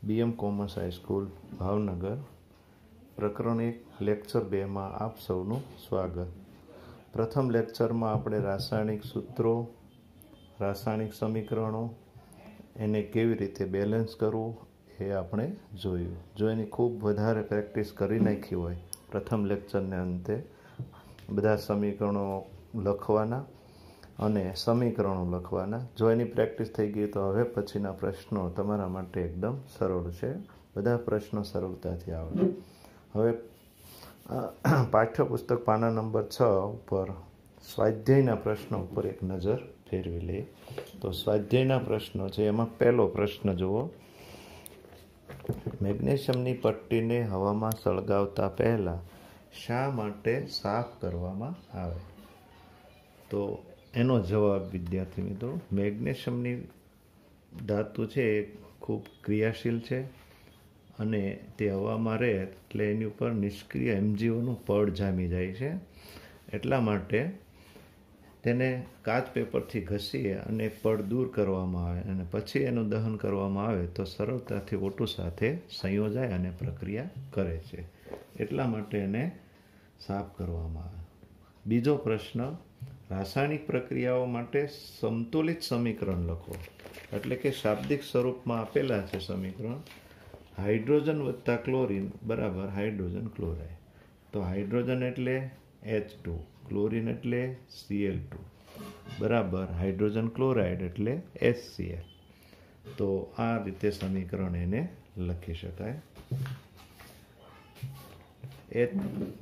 BM commerce high school Bhavnagar પ્રકરણ 1 lecture 2 માં આપ સૌનું સ્વાગત। પ્રથમ લેક્ચરમાં આપણે રાસાયણિક સૂત્રો, રાસાયણિક સમીકરણો એને કેવી રીતે બેલેન્સ કરવું એ આપણે જોયું। જો એની ખૂબ વધારે પ્રેક્ટિસ કરી નાખી હોય પ્રથમ લેક્ચરને અંતે બધા સમીકરણો લખવાના અને સમીકરણો લખવાના। જો એની પ્રેક્ટિસ થઈ ગઈ તો હવે પછીના પ્રશ્નો તમારા માટે એકદમ સરળ છે, બધા પ્રશ્નો સરળતાથી આવડે। હવે પાઠ્યપુસ્તક પાના નંબર 6 ઉપર સ્વાધ્યાયના પ્રશ્નો ઉપર એક નજર ફેરવી લઈએ। તો સ્વાધ્યાયના પ્રશ્નો છે, એમાં પહેલો પ્રશ્ન જુઓ। મેગ્નેશિયમની પટ્ટીને હવામાં સળગાવતા પહેલા શા માટે સાફ કરવામાં આવે? તો એનો જવાબ વિદ્યાર્થી મિત્રો, મેગ્નેશિયમની ધાતુ છે એ ખૂબ ક્રિયાશીલ છે અને તે હવામાં રહે એટલે એની ઉપર નિષ્ક્રિય MgOનું પડ જામી જાય છે। એટલા માટે તેને કાચ પેપરથી ઘસીએ અને પડ દૂર કરવામાં આવે અને પછી એનું દહન કરવામાં આવે તો સરળતાથી O2 સાથે સંયોજાય અને પ્રક્રિયા કરે છે, એટલા માટે એને સાફ કરવામાં આવે। બીજો પ્રશ્ન, રાસાયણિક પ્રક્રિયાઓ માટે સમતુલિત સમીકરણ લખો। એટલે કે શાબ્દિક સ્વરૂપમાં આપેલા છે સમીકરણ, હાઇડ્રોજન વત્તા ક્લોરીન બરાબર હાઇડ્રોજન ક્લોરાઇડ। તો હાઇડ્રોજન એટલે H2, ક્લોરીન એટલે Cl2 બરાબર હાઇડ્રોજન ક્લોરાઇડ એટલે HCl। તો આ રીતે સમીકરણ એને લખી શકાય। એ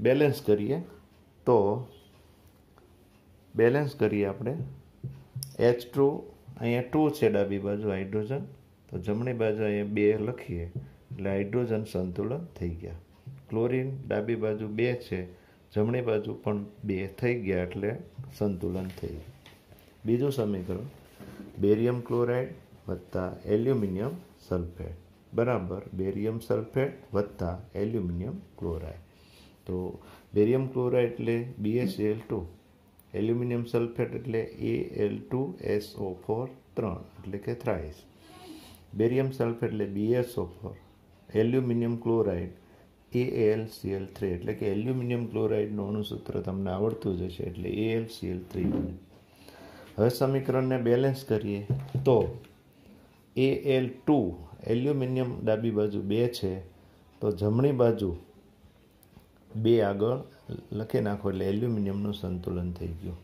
બેલેન્સ કરીએ તો બેલેન્સ કરીએ આપણે, H2 અહીંયા 2 છે ડાબી બાજુ હાઇડ્રોજન, તો જમણી બાજુ અહીંયા 2 લખીએ એટલે હાઇડ્રોજન સંતુલન થઈ ગયા। ક્લોરીન ડાબી બાજુ 2 છે, જમણી બાજુ પણ 2 થઈ ગયા એટલે સંતુલન થઈ ગયું। બીજું સમીકરણ, બેરિયમ ક્લોરાઇડ વત્તા એલ્યુમિનિયમ સલ્ફેટ બરાબર બેરિયમ સલ્ફેટ વત્તા એલ્યુમિનિયમ ક્લોરાઇડ। તો બેરિયમ ક્લોરાઇડ એટલે BaCl2, એલ્યુમિનિયમ સલ્ફેટ એટલે Al2SO4 3 એટલે કે થ્રાઇસ, બેરિયમ સલ્ફેટ એટલે BaSO4, એલ્યુમિનિયમ ક્લોરાઇડ AlCl3 એટલે કે એલ્યુમિનિયમ ક્લોરાઇડનું અણુસૂત્ર તમને આવડતું જ હશે એટલે AlCl3 બને। હવે સમીકરણને બેલેન્સ કરીએ તો Al2 એલ્યુમિનિયમ ડાબી બાજુ 2 છે તો જમણી બાજુ 2 આગળ લખી નાખો એટલે એલ્યુમિનિયમનું સંતુલન થઈ ગયું।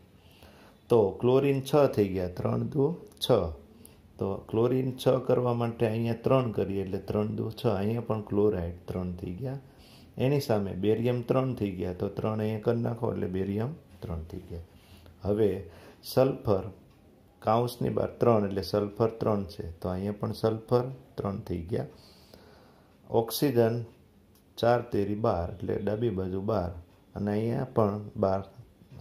તો ક્લોરીન 6 થઈ ગયા, 3 દુ 6, તો ક્લોરીન 6 કરવા માટે અહીંયા 3 કરીએ એટલે 3 દુ 6, અહીંયા પણ ક્લોરાઇડ 3 થઈ ગયા। એની સામે બેરિયમ 3 થઈ ગયા તો 3 અહીંયા કરી નાખો એટલે બેરિયમ 3 થઈ ગયા। હવે સલ્ફર કાઉન્સની બહાર 3 એટલે સલ્ફર 3 છે તો અહીંયા પણ સલ્ફર 3 થઈ ગયા। ઓક્સિજન 4 તેરી 12 એટલે ડાબી બાજુ 12 અને અહીંયા પણ 12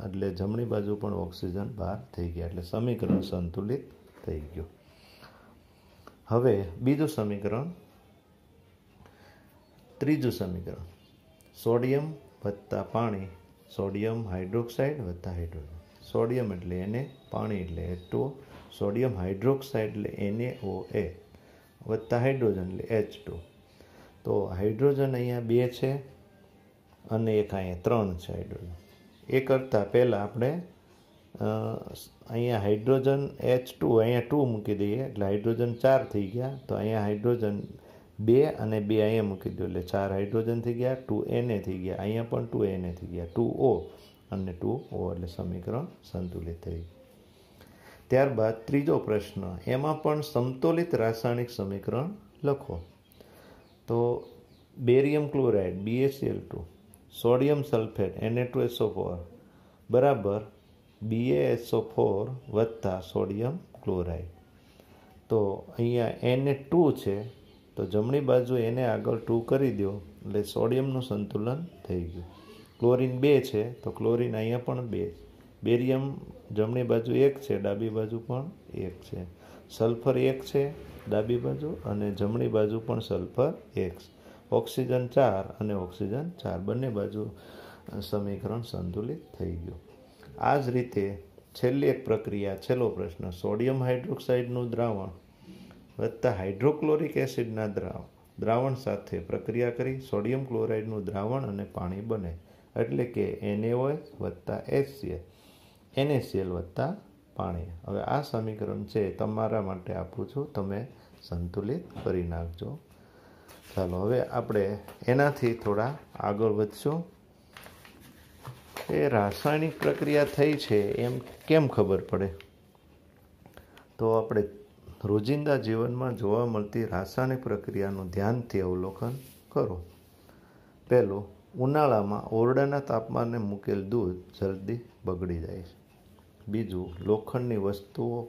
એટલે જમણી બાજુ પણ ઓક્સિજન 12 થઈ ગયા એટલે સમીકરણ સંતુલિત થઈ ગયું। હવે બીજું સમીકરણ, ત્રીજું સમીકરણ, સોડિયમ વત્તા પાણી, સોડિયમ હાઇડ્રોક્સાઇડ વત્તા હાઇડ્રોજન। સોડિયમ એટલે Na, પાણી એટલે H2O, સોડિયમ હાઇડ્રોક્સાઇડ એટલે NaOA વત્તા હાઇડ્રોજન એટલે H2। તો હાઇડ્રોજન અહીંયા 2 છે અને એક અહીંયા 3 છે હાઇડ્રોજન। એ કરતાં પહેલાં આપણે અહીંયા હાઇડ્રોજન H2 અહીંયા 2 મૂકી દઈએ એટલે હાઇડ્રોજન 4 થઈ ગયા, તો અહીંયા હાઇડ્રોજન 2 અને 2 અહીંયા મૂકી દો એટલે 4 હાઇડ્રોજન થઈ ગયા, 2 Na થઈ ગયા, અહીંયા પણ 2 Na થઈ ગયા, 2O અને 2O એટલે સમીકરણ સંતુલિત થઈ ગયું। ત્યારબાદ ત્રીજો પ્રશ્ન, એમાં પણ સમતોલિત રાસાયણિક સમીકરણ લખો। તો barium chloride BaCl2, sodium sulphate Na2SO4 બરાબર BaSO4 વત્તા સોડિયમ ક્લોરાઇડ। તો અહીંયા Na2 છે તો જમણી બાજુ એને આગળ 2 કરી દો એટલે સોડિયમનું સંતુલન થઈ ગયું। ક્લોરીન 2 છે તો ક્લોરીન અહીંયા પણ 2, બેરિયમ જમણી બાજુ 1 છે, ડાબી બાજુ પણ 1 છે, સલ્ફર 1 છે ડાબી બાજુ અને જમણી બાજુ પણ સલ્ફર 1, ઓક્સિજન 4 અને ઓક્સિજન 4 બંને બાજુ સમીકરણ સંતુલિત થઈ ગયું। આ જ રીતે છેલ્લી એક પ્રક્રિયા, છેલ્લો પ્રશ્ન, સોડિયમ હાઇડ્રોક્સાઇડનું દ્રાવણ વત્તા હાઇડ્રોક્લોરિક એસિડના દ્રાવણ દ્રાવણ સાથે પ્રક્રિયા કરી સોડિયમ ક્લોરાઇડનું દ્રાવણ અને પાણી બને, એટલે કે NaOH વત્તા HCl, NaCl વત્તા પાણી. હવે આ સમીકરણ છે તમારા માટે આપું છું, તમે સંતુલિત કરી નાખજો. ચાલો હવે આપણે એનાથી થોડા આગળ વધશું. એ રાસાયણિક પ્રક્રિયા થઈ છે એમ કેમ ખબર પડે? તો આપણે રોજિંદા જીવનમાં જોવા મળતી રાસાયણિક પ્રક્રિયાનું ધ્યાનથી અવલોકન કરો. પહેલું, ઉનાળામાં ઓરડાના તાપમાને મૂકેલ દૂધ જલ્દી બગડી જાય છે. બીજું, લોખંડની વસ્તુઓ,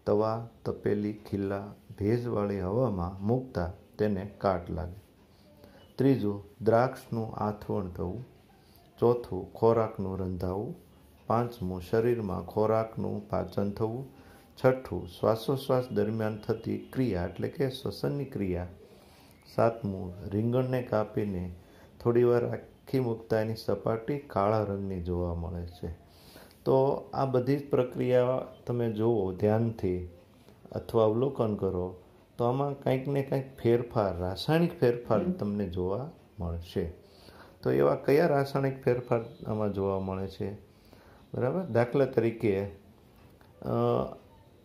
તવા, તપેલી, ખીલ્લા ભેજવાળી હવામાં મૂકતા તેને કાટ લાગે. ત્રીજું, દ્રાક્ષનું આથવણ થવું. ચોથું, ખોરાકનું રંધાવું. પાંચમું, શરીરમાં ખોરાકનું પાચન થવું. છઠ્ઠું, શ્વાસોશ્વાસ દરમિયાન થતી ક્રિયા એટલે કે શ્વસનની ક્રિયા. સાતમું, રીંગણને કાપીને થોડીવાર રાખી મૂકતા એની સપાટી કાળા રંગની જોવા મળે છે. તો આ બધી જ પ્રક્રિયા તમે જુઓ ધ્યાનથી અથવા અવલોકન કરો તો આમાં કંઈક ને કંઈક ફેરફાર, રાસાયણિક ફેરફાર તમને જોવા મળશે. તો એવા કયા રાસાયણિક ફેરફાર આમાં જોવા મળે છે? બરાબર, દાખલા તરીકે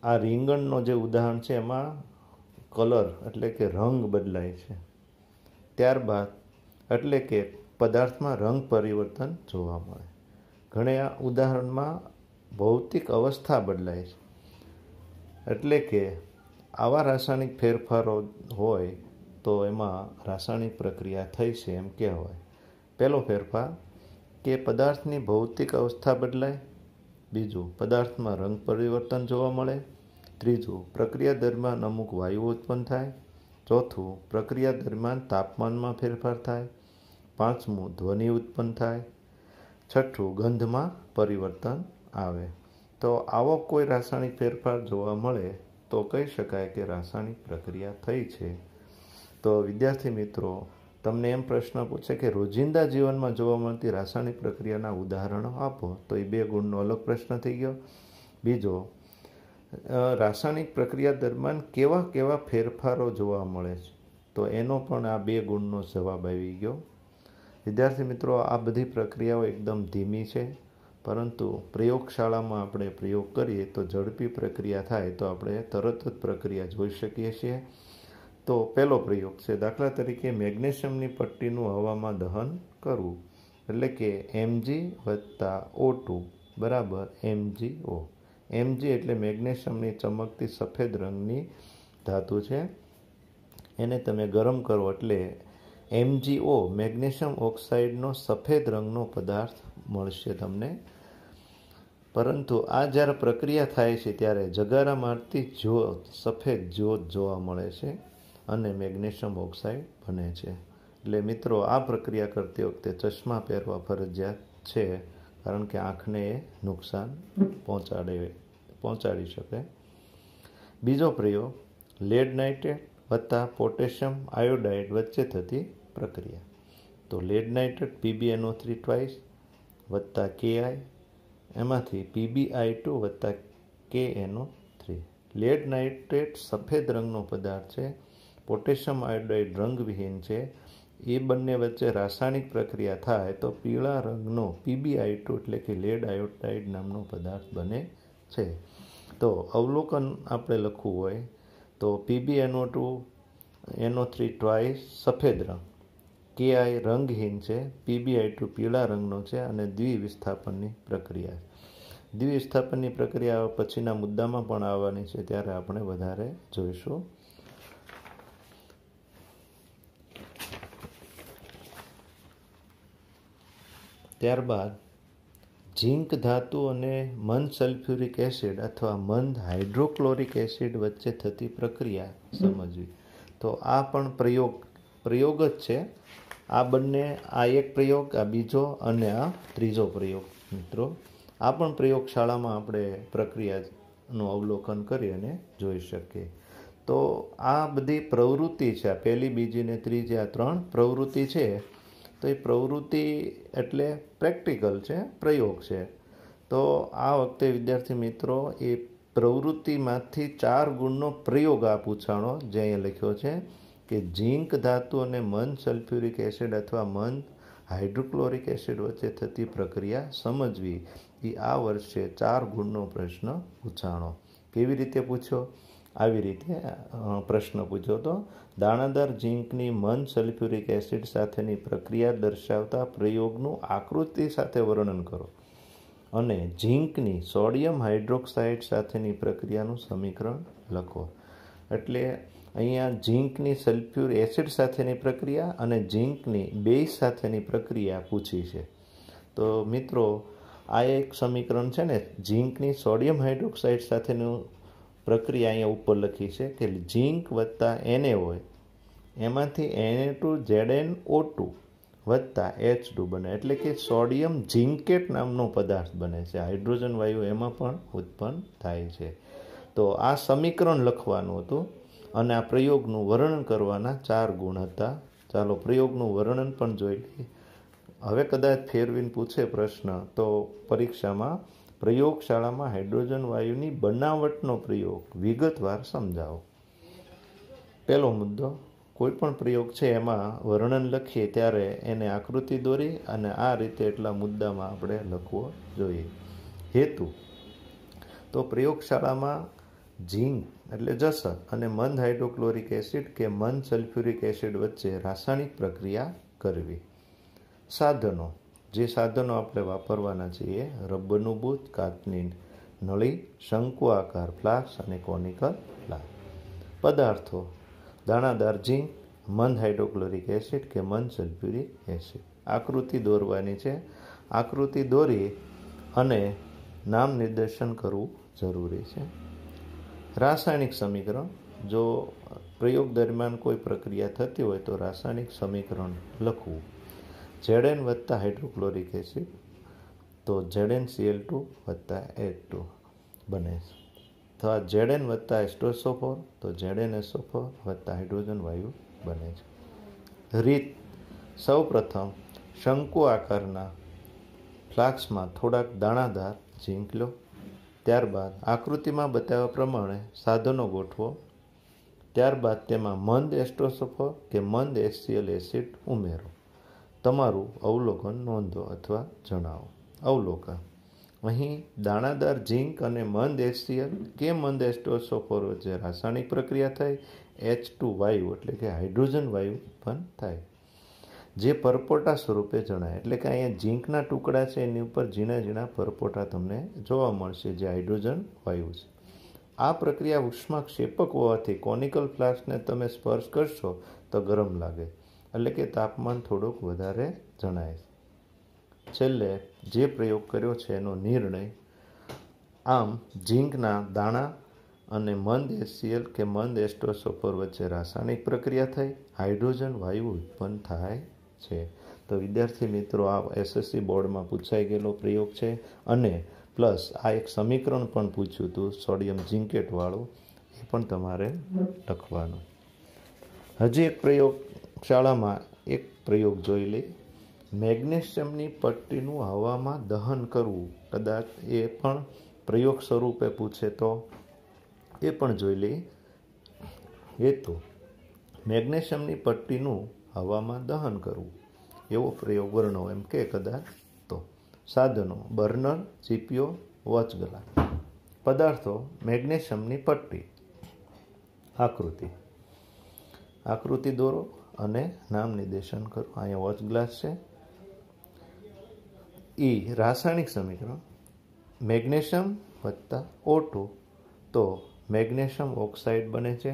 આ રીંગણનો જે ઉદાહરણ છે એમાં કલર એટલે કે રંગ બદલાય છે. ત્યારબાદ એટલે કે પદાર્થમાં રંગ પરિવર્તન જોવા મળે. ઘણા ઉદાહરણમાં ભૌતિક અવસ્થા બદલાય છે. એટલે કે આવા રાસાયણિક ફેરફારો હોય તો એમાં રાસાયણિક પ્રક્રિયા થઈ છે એમ કહેવાય. પહેલો ફેરફાર કે પદાર્થની ભૌતિક અવસ્થા બદલાય. બીજું, પદાર્થમાં રંગ પરિવર્તન જોવા મળે. ત્રીજું, પ્રક્રિયા દરમિયાન અમુક વાયુઓ ઉત્પન્ન થાય. ચોથું, પ્રક્રિયા દરમિયાન તાપમાનમાં ફેરફાર થાય. પાંચમું, ધ્વનિ ઉત્પન્ન થાય. છઠ્ઠું, ગંધમાં પરિવર્તન આવે. તો આવો કોઈ રાસાયણિક ફેરફાર જોવા મળે તો કહી શકાય કે રાસાયણિક પ્રક્રિયા થઈ છે. તો વિદ્યાર્થી મિત્રો, તમને એમ પ્રશ્ન પૂછે કે રોજિંદા જીવનમાં જોવા મળતી રાસાયણિક પ્રક્રિયાના ઉદાહરણો આપો, તો એ 2 ગુણનો અલગ પ્રશ્ન થઈ ગયો. બીજો, રાસાયણિક પ્રક્રિયા દરમિયાન કેવા કેવા ફેરફારો જોવા મળે છે, તો એનો પણ આ 2 ગુણનો જવાબ આવી ગયો. વિદ્યાર્થી મિત્રો, આ બધી પ્રક્રિયાઓ એકદમ ધીમી છે, પરંતુ પ્રયોગશાળામાં આપણે પ્રયોગ કરીએ તો ઝડપી પ્રક્રિયા થાય તો આપણે તરત જ પ્રક્રિયા જોઈ શકીએ છીએ. તો પહેલો પ્રયોગ છે, દાખલા તરીકે મેગ્નેશિયમની પટ્ટીનું હવામાં દહન કરવું, એટલે કે Mg વત્તા O2 બરાબર MgO. Mg એટલે મેગ્નેશિયમની ચમકતી સફેદ રંગની ધાતુ છે. એને તમે ગરમ કરો એટલે MgO મેગ્નેશિયમ ઓક્સાઇડનો સફેદ રંગનો પદાર્થ મળશે તમને. પરંતુ આ જ્યારે પ્રક્રિયા થાય છે ત્યારે જગારા મારતી જ્યોત, સફેદ જ્યોત જોવા મળે છે અને મેગ્નેશિયમ ઓક્સાઇડ બને છે. એટલે મિત્રો, આ પ્રક્રિયા કરતી વખતે ચશ્મા પહેરવા ફરજિયાત છે, કારણ કે આંખને એ નુકસાન પહોંચાડી શકે. બીજો પ્રયોગ, લેડ નાઇટ્રેટ વત્તા પોટેશિયમ આયોડાઇડ વચ્ચે થતી પ્રક્રિયા. તો લેડ નાઇટ્રેટ PbNO3 ટ્વાઇસ વત્તા Ki, એમાંથી PbI2 વત્તા KNO3. લેડ નાઇટ્રેટ સફેદ રંગનો પદાર્થ છે, પોટેશિયમ આયોડાઇડ રંગવિહીન છે. એ બંને વચ્ચે રાસાયણિક પ્રક્રિયા થાય તો પીળા રંગનો PbI2 એટલે કે લેડ આયોડાઇડ નામનો પદાર્થ બને છે. તો અવલોકન આપણે લખવું હોય તો PbNO2 NO3 ટ્વાઇસ સફેદ રંગ, Ki રંગહીન છે, PbI2 પીળા રંગનો છે અને દ્વિવિસ્થાપનની પ્રક્રિયા. દ્વિવિસ્થાપનની પ્રક્રિયા પછીના મુદ્દામાં પણ આવવાની છે, ત્યારે આપણે વધારે જોઈશું. ત્યારબાદ ઝીંક ધાતુ અને મંદ સલ્ફ્યુરિક એસિડ અથવા મંદ હાઇડ્રોક્લોરિક એસિડ વચ્ચે થતી પ્રક્રિયા સમજવી. તો આ પણ પ્રયોગ જ છે. આ બંને, આ એક પ્રયોગ, આ બીજો અને આ ત્રીજો પ્રયોગ. મિત્રો, આ પણ પ્રયોગશાળામાં આપણે પ્રક્રિયાનું અવલોકન કરી અને જોઈ શકીએ. તો આ બધી પ્રવૃત્તિ છે, આ પહેલી, બીજી ને ત્રીજી, આ 3 પ્રવૃત્તિ છે. તો એ પ્રવૃત્તિ એટલે પ્રેક્ટિકલ છે, પ્રયોગ છે. તો આ વખતે વિદ્યાર્થી મિત્રો, એ પ્રવૃત્તિમાંથી 4 ગુણનો પ્રયોગ આ પૂછાણો જે અહીંયા લખ્યો છે કે ઝીંક ધાતુ અને મંદ સલ્ફ્યુરિક એસિડ અથવા મંદ હાઇડ્રોક્લોરિક એસિડ વચ્ચે થતી પ્રક્રિયા સમજવી. એ આ વર્ષે 4 ગુણનો પ્રશ્ન પૂછાણો. કેવી રીતે પૂછ્યો? આવી રીતે પ્રશ્ન પૂછ્યો તો દાણાદાર ઝીંકની મંદ સલ્ફ્યુરિક એસિડ સાથેની પ્રક્રિયા દર્શાવતા પ્રયોગનું આકૃતિ સાથે વર્ણન કરો અને ઝીંકની સોડિયમ હાઇડ્રોક્સાઇડ સાથેની પ્રક્રિયાનું સમીકરણ લખો. એટલે અહીંયા ઝીંકની સલ્ફ્યુરિક એસિડ સાથેની પ્રક્રિયા અને ઝીંકની બેઝ સાથેની પ્રક્રિયા પૂછી છે. તો મિત્રો આ એક સમીકરણ છે ને, ઝીંકની સોડિયમ હાઇડ્રોક્સાઇડ સાથેનું પ્રક્રિયા અહીંયા ઉપર લખી છે કે ઝીંક વત્તા Na હોય એમાંથી Na2ZnO2 વત્તા H2 બને, એટલે કે સોડિયમ ઝીંકેટ નામનો પદાર્થ બને છે. હાઇડ્રોજન વાયુ એમાં પણ ઉત્પન્ન થાય છે. તો આ સમીકરણ લખવાનું હતું અને આ પ્રયોગનું વર્ણન કરવાના 4 ગુણ હતા. ચાલો પ્રયોગનું વર્ણન પણ જોઈ લઈએ. હવે કદાચ ફેરવીને પૂછે પ્રશ્ન તો પરીક્ષામાં પ્રયોગશાળામાં હાઇડ્રોજન વાયુની બનાવટનો પ્રયોગ વિગતવાર સમજાવો. પહેલો મુદ્દો, કોઈ પણ પ્રયોગ છે એમાં વર્ણન લખીએ ત્યારે એને આકૃતિ દોરી અને આ રીતે એટલા મુદ્દામાં આપણે લખવો જોઈએ. હેતુ, તો પ્રયોગશાળામાં ઝીંક એટલે જસર અને મંદ હાઇડ્રોક્લોરિક એસિડ કે મંદ સલ્ફ્યુરિક એસિડ વચ્ચે રાસાયણિક પ્રક્રિયા કરવી. સાધનો, જે સાધનો આપણે વાપરવાના છીએ: રબરનું બૂચ, કાચની નળી, શંકુ આકાર ફ્લાસ્ક અને કોનિકલ ફ્લાસ્ક. પદાર્થો: દાણાદાર ઝીંક, મંદ હાઇડ્રોક્લોરિક એસિડ કે મંદ સલ્ફ્યુરિક એસિડ. આકૃતિ દોરવાની છે. આકૃતિ દોરી અને નામ નિર્દેશન કરવું જરૂરી છે. રાસાયણિક સમીકરણ, જો પ્રયોગ દરમિયાન કોઈ પ્રક્રિયા થતી હોય તો રાસાયણિક સમીકરણ લખવું. Zn વત્તા હાઇડ્રોક્લોરિક એસિડ તો ZnCl2 વત્તા H2 બને છે. અથવા Zn વત્તા H2SO4 તો ZnSO4 વત્તા હાઇડ્રોજન વાયુ બને છે. રીત: સૌ પ્રથમ શંકુ આકારના ફ્લાસ્કમાં થોડાક દાણાદાર ઝીંક લો. ત્યારબાદ આકૃતિમાં બતાવ્યા પ્રમાણે સાધનો ગોઠવો. ત્યારબાદ તેમાં મંદ H2SO4 કે મંદ HCl એસિડ ઉમેરો. તમારું અવલોકન નોંધો અથવા જણાવો. અવલોકન: અહીં દાણાદાર ઝીંક અને મંદ HCl કે મંદ H2SO4 વચ્ચે રાસાયણિક પ્રક્રિયા થઈ H2 વાયુ એટલે કે હાઇડ્રોજન વાયુ ઉત્પન્ન થાય, જે પરપોટા સ્વરૂપે જણાય. એટલે કે અહીંયા ઝીંકના ટુકડા છે એની ઉપર ઝીણા ઝીણા પરપોટા તમને જોવા મળશે, જે હાઇડ્રોજન વાયુ છે. આ પ્રક્રિયા ઉષ્માક્ષેપક હોવાથી કોનિકલ ફ્લાસ્કને તમે સ્પર્શ કરશો તો ગરમ લાગે, એટલે કે તાપમાન થોડુંક વધારે જણાય. છેલ્લે જે પ્રયોગ કર્યો છે એનો નિર્ણય: આમ ઝીંકના દાણા અને મંદ HCl કે મંદ H2SO4 વચ્ચે રાસાયણિક પ્રક્રિયા થઈ હાઇડ્રોજન વાયુ ઉત્પન્ન થાય છે. તો વિદ્યાર્થી મિત્રો, આ SSC બોર્ડમાં પૂછાઈ ગયેલો પ્રયોગ છે અને પ્લસ આ એક સમીકરણ પણ પૂછ્યું હતું સોડિયમ ઝીંકેટ વાળું, એ પણ તમારે લખવાનું. હજી એક પ્રયોગશાળામાં એક પ્રયોગ જોઈ લઈ. મેગ્નેશિયમની પટ્ટીનું હવામાં દહન કરવું. કદાચ એ પણ પ્રયોગ સ્વરૂપે પૂછે તો એ પણ જોઈ લઈ. હેતુ: મેગ્નેશિયમની પટ્ટીનું હવામાં દહન કરવું. એવો પ્રયોગ વર્ણવો એમ કે કદાચ તો. સાધનો: બર્નર, ચીપિયો, વોચ ગ્લાસ. પદાર્થો: મેગ્નેશિયમની પટ્ટી. આકૃતિ દોરો અને નામ નિર્દેશન કરો. અહીંયા વોચ ગ્લાસ છે. રાસાયણિક સમીકરણ: મેગ્નેશિયમ વત્તા O2 તો મેગ્નેશિયમ ઓક્સાઇડ બને છે.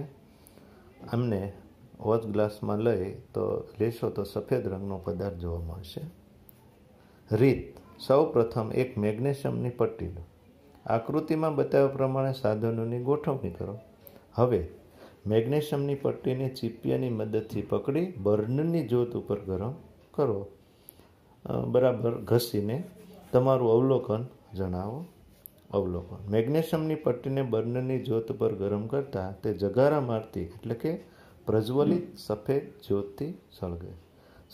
અમને વોચ ગ્લાસમાં લઈ તો લેશો તો સફેદ રંગનો પદાર્થ જોવા મળશે. રીત: સૌ પ્રથમ એક મેગ્નેશિયમની પટ્ટી લો. આકૃતિમાં બતાવ્યા પ્રમાણે સાધનોની ગોઠવણી કરો. હવે મેગ્નેશિયમની પટ્ટીને ચીપિયાની મદદથી પકડી બર્નરની જ્યોત ઉપર ગરમ કરો. બરાબર ઘસીને તમારું અવલોકન જણાવો. અવલોકન: મેગ્નેશિયમની પટ્ટીને બર્નરની જ્યોત પર ગરમ કરતાં તે જગારા મારતી એટલે કે પ્રજ્વલિત સફેદ જ્યોતથી સળગે.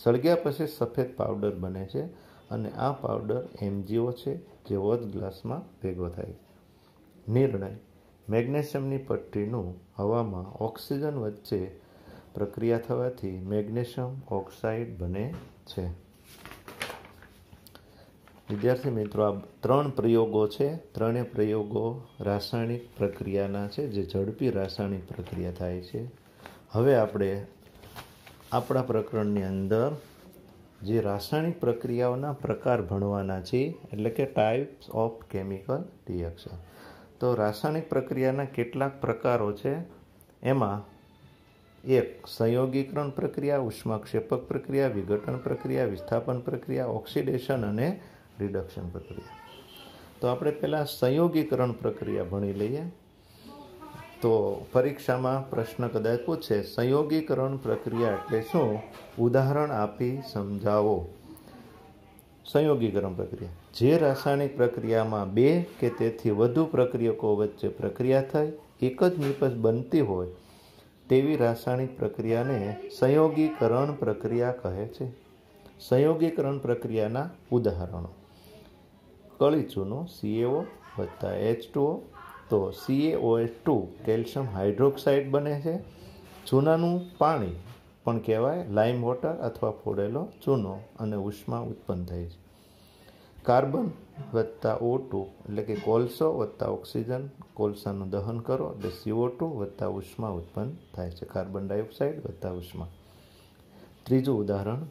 સળગ્યા પછી સફેદ પાવડર બને છે અને આ પાવડર MgO છે, જે વોચ ગ્લાસમાં ભેગો થાય. નિર્ણય: મેગ્નેશિયમની પટ્ટીનું હવામાં ઓક્સિજન વચ્ચે પ્રક્રિયા થવાથી મેગ્નેશિયમ ઓક્સાઇડ બને છે. વિદ્યાર્થી મિત્રો, આ 3 પ્રયોગો છે. ત્રણેય પ્રયોગો રાસાયણિક પ્રક્રિયાના છે, જે ઝડપી રાસાયણિક પ્રક્રિયા થાય છે. હવે આપણે આપણા પ્રકરણની અંદર જે રાસાયણિક પ્રક્રિયાઓના પ્રકાર ભણવાના છે, એટલે કે ટાઈપ્સ ઓફ કેમિકલ રિએક્શન. તો રાસાયણિક પ્રક્રિયાના કેટલાક પ્રકારો છે. એમાં એક સંયોગીકરણ પ્રક્રિયા, ઉષ્માક્ષેપક પ્રક્રિયા, વિઘટન પ્રક્રિયા, વિસ્થાપન પ્રક્રિયા, ઓક્સિડેશન અને રિડક્શન પ્રક્રિયા. તો આપણે પહેલાં સંયોગીકરણ પ્રક્રિયા ભણી લઈએ. તો પરીક્ષામાં પ્રશ્ન કદાચ પૂછે, સંયોગીકરણ પ્રક્રિયા એટલે શું? ઉદાહરણ આપી સમજાવો. સંયોગીકરણ પ્રક્રિયા જે રાસાયણિક પ્રક્રિયામાં 2 કે તેથી વધુ પ્રક્રિયકો વચ્ચે પ્રક્રિયા થઈ એક જ નિપજ બનતી હોય તેવી રાસાયણિક પ્રક્રિયાને સંયોગીકરણ પ્રક્રિયા કહે છે. સંયોગીકરણ પ્રક્રિયાના ઉદાહરણો: કળી ચૂનો CaO વત્તા H2O. તો CaOH2 કેલ્શિયમ હાઇડ્રોક્સાઇડ બને છે. ચૂનાનું પાણી પણ કહેવાય લાઇમ વોટર અથવા ફોડેલો ચૂનો, અને ઉષ્મા ઉત્પન્ન થાય છે. કાર્બન વત્તા O2 એટલે કે કોલસો વત્તા ઓક્સિજન, કોલસાનું દહન કરો એટલે CO2 વત્તા ઉષ્મા ઉત્પન્ન થાય છે. કાર્બન ડાયોક્સાઇડ વત્તા ઉષ્મા. ત્રીજું ઉદાહરણ,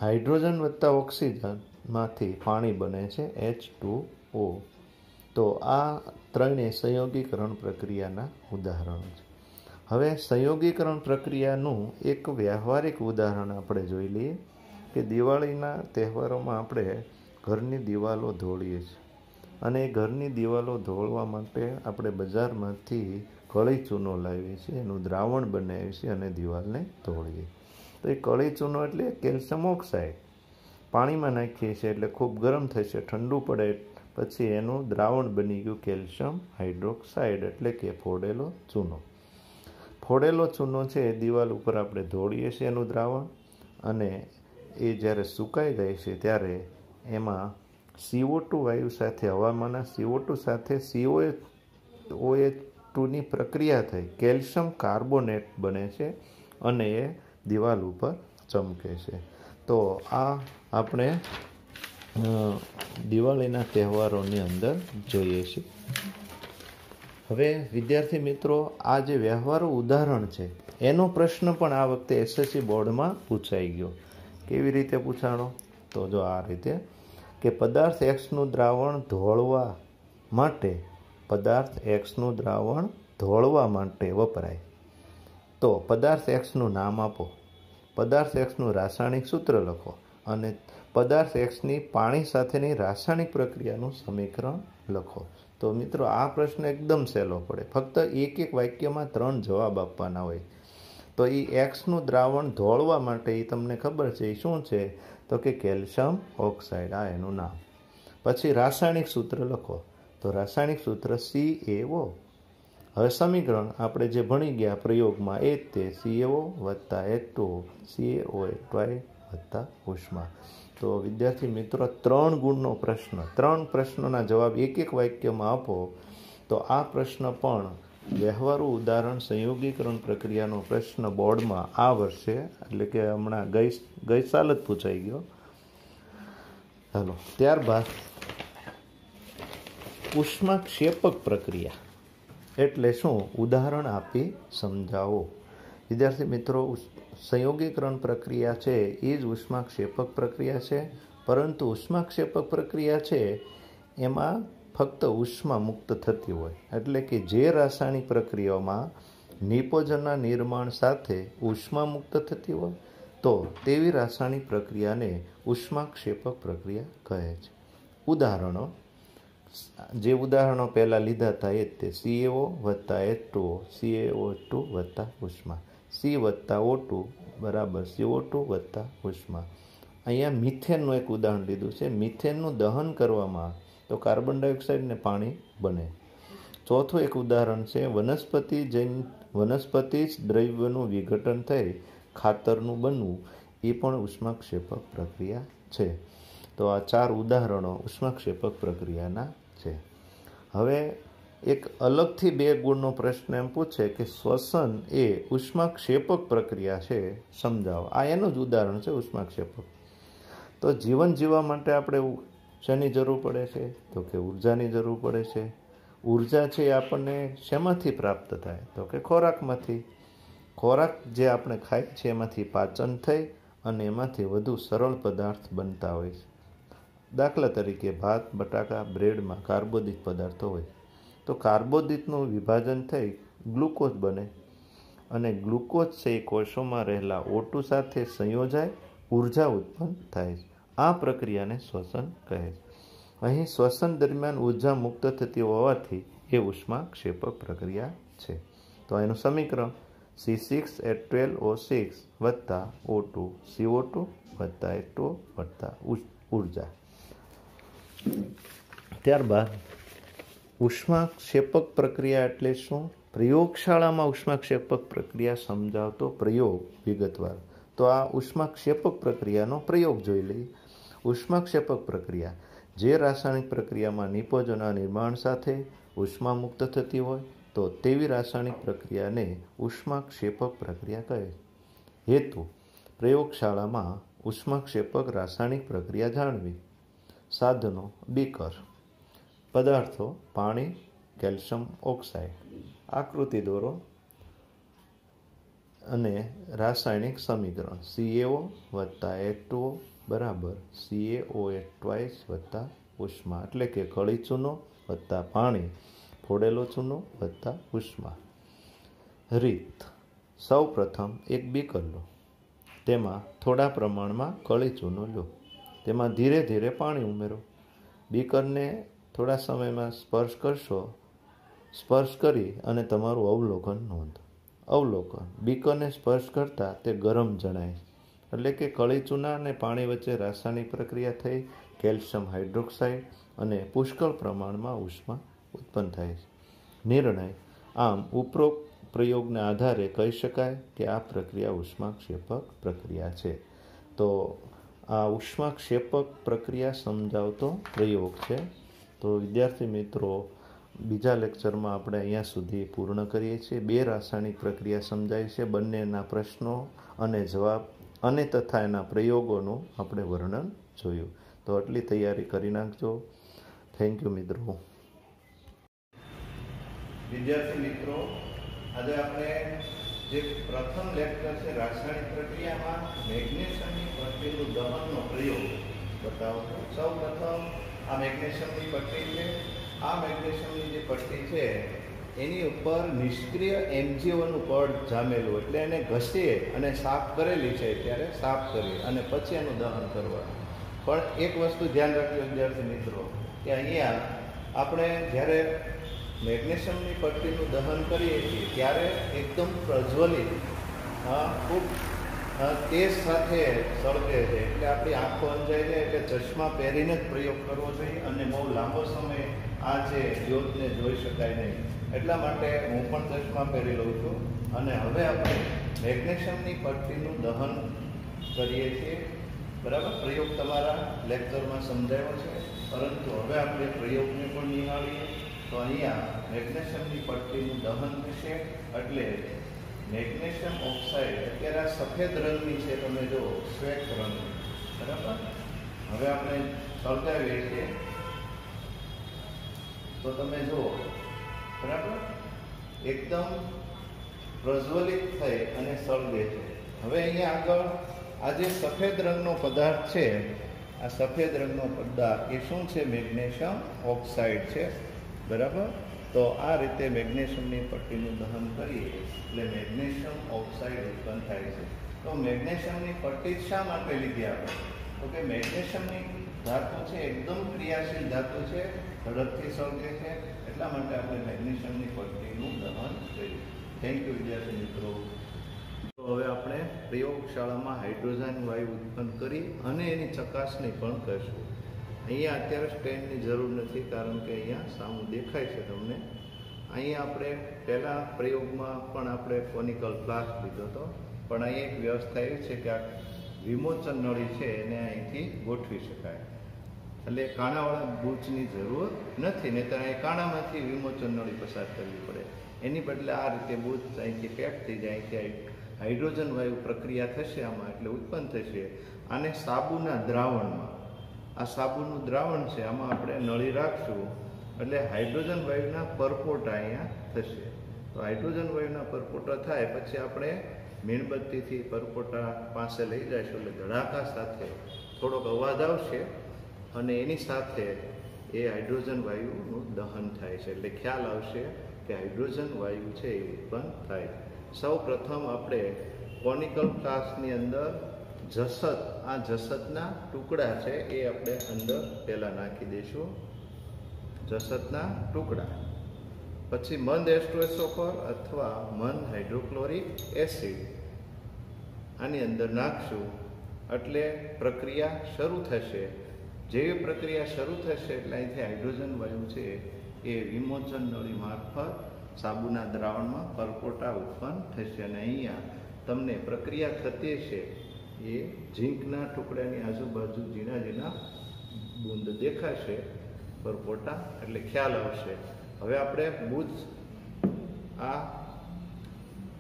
હાઇડ્રોજન વત્તા ઓક્સિજનમાંથી પાણી બને છે H2O. તો આ ત્રણેય સંયોગીકરણ પ્રક્રિયાના ઉદાહરણો છે. હવે સંયોગીકરણ પ્રક્રિયાનું એક વ્યવહારિક ઉદાહરણ આપણે જોઈ લઈએ કે દિવાળીના તહેવારોમાં આપણે ઘરની દિવાલો ધોળીએ છીએ, અને એ ઘરની દિવાલો ધોળવા માટે આપણે બજારમાંથી કળી ચૂનો લાવીએ છીએ, એનું દ્રાવણ બનાવીએ છીએ અને દિવાલને ધોળીએ. તો એ કળી ચૂનો એટલે કેલ્શિયમ ઓક્સાઇડ પાણીમાં નાખીએ છીએ એટલે ખૂબ ગરમ થશે, ઠંડુ પડે પછી એનું દ્રાવણ બની ગયું કેલ્શિયમ હાઇડ્રોક્સાઇડ એટલે કે ફોડેલો ચૂનો. ફોડેલો ચૂનો છે એ દિવાલ ઉપર આપણે ધોળીએ છીએ એનું દ્રાવણ, અને એ જ્યારે સુકાઈ જાય છે ત્યારે એમાં CO2 વાયુ સાથે, હવામાંના CO2 સાથે COOH2ની પ્રક્રિયા થઈ કેલ્શિયમ કાર્બોનેટ બને છે અને એ દિવાલ ઉપર ચમકે છે. તો આ આપણે દિવાળીના તહેવારોની અંદર જોઈએ છીએ. હવે વિદ્યાર્થી મિત્રો, આ જે વ્યવહારુ ઉદાહરણ છે એનો પ્રશ્ન પણ આ વખતે SSC બોર્ડમાં પૂછાઈ ગયો. કેવી રીતે પૂછાણો? તો જો આ રીતે કે પદાર્થ Xનું દ્રાવણ ધોળવા માટે વપરાય. તો પદાર્થ Xનું નામ આપો, પદાર્થ Xનું રાસાયણિક સૂત્ર લખો અને પદાર્થ Xની પાણી સાથેની રાસાયણિક પ્રક્રિયાનું સમીકરણ લખો. તો મિત્રો, આ પ્રશ્ન એકદમ સહેલો પડે. ફક્ત એક વાક્યમાં 3 જવાબ આપવાના હોય. તો એ Xનું દ્રાવણ ધોળવા માટે એ તમને ખબર છે એ શું છે? તો કે કેલ્શિયમ ઓક્સાઇડ, આ એનું નામ. પછી રાસાયણિક સૂત્ર લખો. તો રાસાયણિક સૂત્ર CaO. હવે સમીકરણ આપણે જે ભણી ગયા પ્રયોગમાં એ જ તે CaO વત્તા H2O, CaOH2 વત્તા ઉષ્મા. તો વિદ્યાર્થી મિત્રો, 3 ગુણનો પ્રશ્ન, 3 પ્રશ્નોના જવાબ એક વાક્યમાં આપો. તો આ પ્રશ્ન પણ વ્યવહારુ ઉદાહરણ સંયોગીકરણ પ્રક્રિયાનો પ્રશ્ન બોર્ડમાં આ વર્ષે, એટલે કે હમણાં ગઈ સાલ જ પૂછાઈ ગયો. ચાલો, ત્યારબાદ ઉષ્માક્ષેપક પ્રક્રિયા એટલે શું? ઉદાહરણ આપી સમજાવો. વિદ્યાર્થી મિત્રો, સંયોગીકરણ પ્રક્રિયા છે એ જ ઉષ્માક્ષેપક પ્રક્રિયા છે, પરંતુ ઉષ્માક્ષેપક પ્રક્રિયા છે એમાં ફક્ત ઉષ્મા મુક્ત થતી હોય, એટલે કે જે રાસાયણિક પ્રક્રિયાઓમાં નિપજોના નિર્માણ સાથે ઉષ્મા મુક્ત થતી હોય તો તેવી રાસાયણિક પ્રક્રિયાને ઉષ્માક્ષેપક પ્રક્રિયા કહે છે. ઉદાહરણો, જે ઉદાહરણો પહેલાં લીધા હતા એ જ તે CaO વત્તા H2O, CaO2 વત્તા ઉષ્મા, C વત્તા O2 બરાબર CO2 વત્તા ઉષ્મા. અહીંયા મિથેનનું એક ઉદાહરણ લીધું છે. મિથેનનું દહન કરવામાં તો કાર્બન ડાયોક્સાઇડ ને પાણી બને. ચોથું એક ઉદાહરણ છે વનસ્પતિ દ્રવ્યનું વિઘટન થઈ ખાતરનું બનવું, એ પણ ઉષ્માક્ષેપક પ્રક્રિયા છે. તો આ 4 ઉદાહરણો ઉષ્માક્ષેપક પ્રક્રિયાના છે. હવે એક અલગથી 2 ગુણનો પ્રશ્ન એમ પૂછે કે શ્વસન એ ઉષ્માક્ષેપક પ્રક્રિયા છે, સમજાવો. આ એનું જ ઉદાહરણ છે, ઉષ્માક્ષેપક. તો જીવન જીવવા માટે આપણે શેની જરૂર પડે છે? તો કે ઉર્જાની જરૂર પડે છે. ઉર્જા છે એ આપણને શેમાંથી પ્રાપ્ત થાય? તો કે ખોરાકમાંથી. ખોરાક જે આપણે ખાઈએ છીએ એમાંથી પાચન થઈ અને એમાંથી વધુ સરળ પદાર્થ બનતા હોય છે. દાખલા તરીકે ભાત, બટાકા, બ્રેડમાં કાર્બોદિત પદાર્થો હોય. તો કાર્બોદિતનું વિભાજન થઈ ગ્લુકોઝ બને અને ગ્લુકોઝ છે એ કોષોમાં રહેલા O2 સાથે સંયોજાય ઉર્જા ઉત્પન્ન થાય છે. આ પ્રક્રિયાને શ્વસન કહે છે. અહીં શ્વસન દરમિયાન ઉર્જા મુક્ત થતી હોવાથી એ ઉષ્માક્ષેપક પ્રક્રિયા છે. તો એનું સમીકરણ C6H12O6 વત્તા O2 CO2 વત્તા H2O વત્તા ઉર્જા. ત્યારબાદ ઉષ્માક્ષેપક પ્રક્રિયા એટલે શું? પ્રયોગશાળામાં ઉષ્માક્ષેપક પ્રક્રિયા સમજાવતો પ્રયોગ વિગતવાર. તો આ ઉષ્માક્ષેપક પ્રક્રિયાનો પ્રયોગ જોઈ લઈએ. ઉષ્માક્ષેપક પ્રક્રિયા જે રાસાયણિક પ્રક્રિયામાં નિપજોના નિર્માણ સાથે ઉષ્મા મુક્ત થતી હોય તો તેવી રાસાયણિક પ્રક્રિયાને ઉષ્માક્ષેપક પ્રક્રિયા કહે છે. હેતુ: પ્રયોગશાળામાં ઉષ્માક્ષેપક રાસાયણિક પ્રક્રિયા જાણવી. સાધનો: બીકર. પદાર્થો: પાણી, કેલ્શિયમ ઓક્સાઇડ. આકૃતિ દોરો અને રાસાયણિક સમીકરણ CaO વત્તા H2O બરાબર CaOH2 વત્તા ઉષ્મા, એટલે કે કળી ચૂનો વત્તા પાણી, ફોડેલો ચૂનો વત્તા ઉષ્મા. રીત: સૌ પ્રથમ એક બીકર લો, તેમાં થોડા પ્રમાણમાં કળી ચૂનો લો, તેમાં ધીરે ધીરે પાણી ઉમેરો. બીકરને થોડા સમયમાં સ્પર્શ કરશો. સ્પર્શ કરી અને તમારું અવલોકન નોંધો. અવલોકન: બીકરને સ્પર્શ કરતાં તે ગરમ જણાય, એટલે કે કળી ચૂના અને પાણી વચ્ચે રાસાયણિક પ્રક્રિયા થઈ કેલ્શિયમ હાઇડ્રોક્સાઇડ અને પુષ્કળ પ્રમાણમાં ઉષ્મા ઉત્પન્ન થાય છે. નિર્ણય: આમ ઉપરોક્ત પ્રયોગના આધારે કહી શકાય કે આ પ્રક્રિયા ઉષ્માક્ષેપક પ્રક્રિયા છે. તો આ ઉષ્માક્ષેપક પ્રક્રિયા સમજાવતો પ્રયોગ છે. તો વિદ્યાર્થી મિત્રો, બીજા લેક્ચરમાં આપણે અહીંયા સુધી પૂર્ણ કરીએ છીએ. 2 રાસાયણિક પ્રક્રિયા સમજાય છે, બંનેના પ્રશ્નો અને જવાબ અને તથા એના પ્રયોગોનું આપણે વર્ણન જોયું. તો આટલી તૈયારી કરી નાખજો. થેન્ક યુ મિત્રો. વિદ્યાર્થી મિત્રો, આજે આપણે જે પ્રથમ લેક્ચર છે રાસાયણિક પ્રક્રિયામાં મેગ્નેશિયમની પટ્ટીનું દહનનો પ્રયોગ બતાવો. સૌ પ્રથમ આ મેગ્નેશિયમની પટ્ટી છે. આ મેગ્નેશિયમની જે પટ્ટી છે એની ઉપર નિષ્ક્રિય MgOનું પડ જામેલું, એટલે એને ઘસીએ અને સાફ કરેલી છે, ત્યારે સાફ કરી અને પછી એનું દહન કરવાનું. પણ એક વસ્તુ ધ્યાન રાખજો વિદ્યાર્થી મિત્રો, કે અહીંયા આપણે જ્યારે મેગ્નેશિયમની પટ્ટીનું દહન કરીએ છીએ ત્યારે એકદમ પ્રજ્વલિત, ખૂબ તેજ સાથે સળગે છે, એટલે આપણી આંખો અંજાઈ જાય. એટલે ચશ્મા પહેરીને જ પ્રયોગ કરવો જોઈએ અને બહુ લાંબો સમય આ જે જ્યોતને જોઈ શકાય નહીં. એટલા માટે હું પણ ચશ્મા પહેરી લઉં છું. અને હવે આપણે મેગ્નેશિયમની પટ્ટીનું દહન કરીએ છીએ. બરાબર, પ્રયોગ તમારા લેક્ચરમાં સમજાયો છે, પરંતુ હવે આપણે પ્રયોગને પણ નિહાળીએ. તો અહીંયા મેગ્નેશિયમની પટ્ટીનું દહન થશે, એટલે મેગ્નેશિયમ ઓક્સાઇડ અત્યારે આ સફેદ રંગની છે, તમે જો શ્વેત રંગ. બરાબર, હવે આપણે સળગાવીએ છીએ તો તમે જુઓ, બરાબર, એકદમ પ્રજ્વલિત થઈ અને સળગે છે. હવે અહીંયા આગળ આ જે સફેદ રંગનો પદાર્થ છે, આ સફેદ રંગનો પદાર્થ એ શું છે? મેગ્નેશિયમ ઓક્સાઇડ છે. બરાબર, તો આ રીતે મેગ્નેશિયમની પટ્ટીનું દહન કરીએ એટલે મેગ્નેશિયમ ઓક્સાઇડ ઉત્પન્ન થાય છે. તો મેગ્નેશિયમની પટ્ટી શા માટે લીધી આપણે? તો કે મેગ્નેશિયમની ધાતુ છે એકદમ ક્રિયાશીલ ધાતુ છે, ઝડપથી સળગે છે, એટલા માટે આપણે મેગ્નેશિયમની પટ્ટીનું દહન કર્યું. થેન્ક યુ વિદ્યાર્થી મિત્રો. તો હવે આપણે પ્રયોગશાળામાં હાઇડ્રોજન વાયુ ઉત્પન્ન કરી અને એની ચકાસણી પણ કરીશું. અહીંયા અત્યારે સ્ટેન્ડની જરૂર નથી, કારણ કે અહીંયા સામું દેખાય છે તમને. અહીંયા આપણે પહેલાં પ્રયોગમાં પણ આપણે કોનિકલ ફ્લાસ્ક લીધો હતો, પણ અહીંયા એક વ્યવસ્થા એવી છે કે આ વિમોચન નળી છે એને અહીંથી ગોઠવી શકાય. એટલે કાણાવાળા બૂચની જરૂર નથી, નહીં તો અહીં કાણામાંથી વિમોચન નળી પસાર કરવી પડે. એની બદલે આ રીતે બૂચ અહીંથી પેક થઈ જાય, અહીંથી હાઇડ્રોજન વાયુ પ્રક્રિયા થશે આમાં, એટલે ઉત્પન્ન થશે. આને સાબુના દ્રાવણમાં, આ સાબુનું દ્રાવણ છે, આમાં આપણે નળી રાખશું એટલે હાઇડ્રોજન વાયુના પરપોટા અહીંયા થશે. તો હાઇડ્રોજન વાયુના પરપોટા થાય પછી આપણે મીણબત્તીથી પરપોટા પાસે લઈ જઈશું એટલે ધડાકા સાથે થોડોક અવાજ આવશે અને એની સાથે એ હાઇડ્રોજન વાયુનું દહન થાય છે. એટલે ખ્યાલ આવશે કે હાઇડ્રોજન વાયુ છે એ ઉત્પન્ન થાય. સૌ પ્રથમ આપણે કોનિકલ ફ્લાસ્કની અંદર જસત, આ જસતના ટુકડા છે એ આપણે અંદર પહેલાં નાખી દઈશું, જસતના ટુકડા. પછી મંદ એસ્ટ્રોએસોફર અથવા મંદ હાઇડ્રોક્લોરિક એસિડ આની અંદર નાખશું એટલે પ્રક્રિયા શરૂ થશે. જેવી પ્રક્રિયા શરૂ થશે એટલે અહીંથી હાઇડ્રોજન વાયુ છે એ વિમોચન નળી મારફત સાબુના દ્રાવણમાં પરપોટા ઉત્પન્ન થશે. અને અહીંયા તમને પ્રક્રિયા થતી છે એ ઝીંકના ટુકડાની આજુબાજુ ઝીણા ઝીણા બૂંદ દેખાશે પરપોટા, એટલે ખ્યાલ આવશે. હવે આપણે બૂચ, આ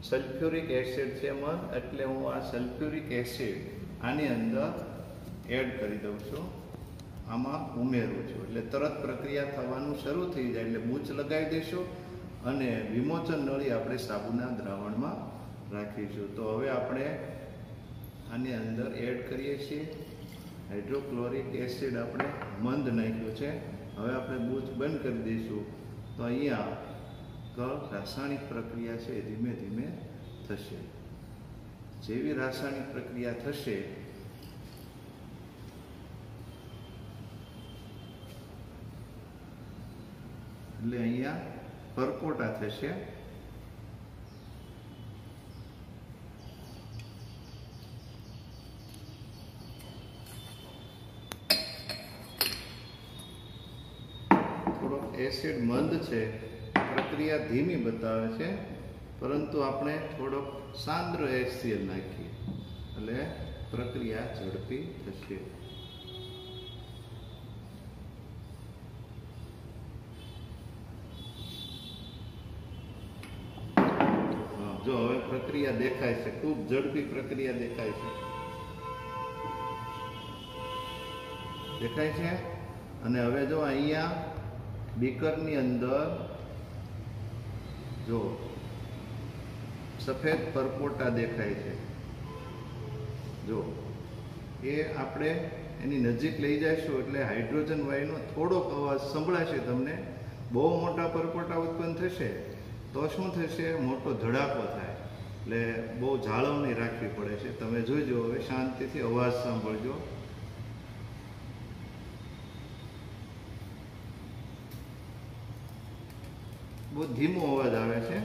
સલ્ફ્યુરિક એસિડ છે મન, એટલે હું આ સલ્ફ્યુરિક એસિડ આની અંદર એડ કરી દઉં છું, આમાં ઉમેરું છું એટલે તરત પ્રક્રિયા થવાનું શરૂ થઈ જાય. એટલે બૂચ લગાવી દઈશું અને વિમોચન નળી આપણે સાબુના દ્રાવણમાં રાખીશું. તો હવે આપણે આની અંદર એડ કરીએ છીએ હાઇડ્રોક્લોરિક એસિડ, આપણે મંદ નાખ્યું છે. હવે આપણે બૂચ બંધ કરી દઈશું. તો અહીંયા રાસાયણિક પ્રક્રિયા છે એ ધીમે ધીમે થશે. જેવી રાસાયણિક પ્રક્રિયા થશે એટલે અહીંયા પરપોટા થશે. થોડોક એસિડ મંદ છે, પ્રક્રિયા ધીમી બતાવે છે, પરંતુ આપણે થોડોક સાંદ્ર HCl નાખીએ એટલે પ્રક્રિયા ઝડપી થશે. જો હવે પ્રક્રિયા દેખાય છે, ખૂબ ઝડપી પ્રક્રિયા દેખાય છે, દેખાય છે. અને હવે જો અહીંયા બીકરની અંદર જો સફેદ પરપોટા દેખાય છે, જો એ આપણે એની નજીક લઈ જઈશું એટલે હાઇડ્રોજન વાયુનો થોડોક અવાજ સંભળાશે તમને. બહુ મોટા પરપોટા ઉત્પન્ન થશે તો શું થશે, મોટો ધડાકો થાય, એટલે બહુ જાળવણી રાખવી પડે છે. તમે જોઈજો, હવે શાંતિથી અવાજ સાંભળજો. બહુ ધીમો અવાજ આવે છે.